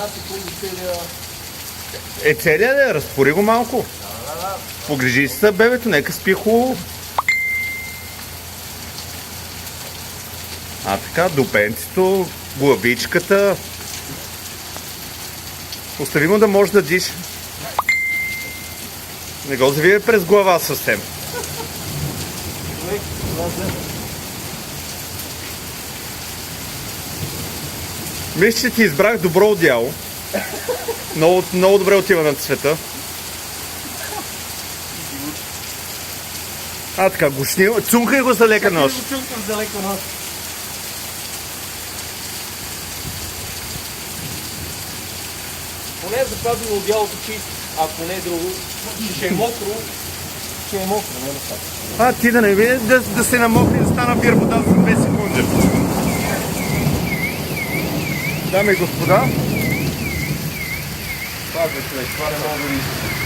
една секунда целия... Целият да разпори го малко. Да. Погрижи се за бебето, нека спи хубаво. Така, допенцето, главичката. Остави му да може да диша. Не го завие през глава съвсем. Мисля, че ти избрах добро одеяло. Много добре отива на цвета. Така, гушни. Цункай го за лека нощ. Чукам за лека нощ. Поне запазило одеялото чисто, ако не е друго. Ще е мокро. Не достатъчно. Ти да не видиш да се намокне да стана бир вода за 2 секунди. Дами и господа. Пазва човек, това не мога да ви...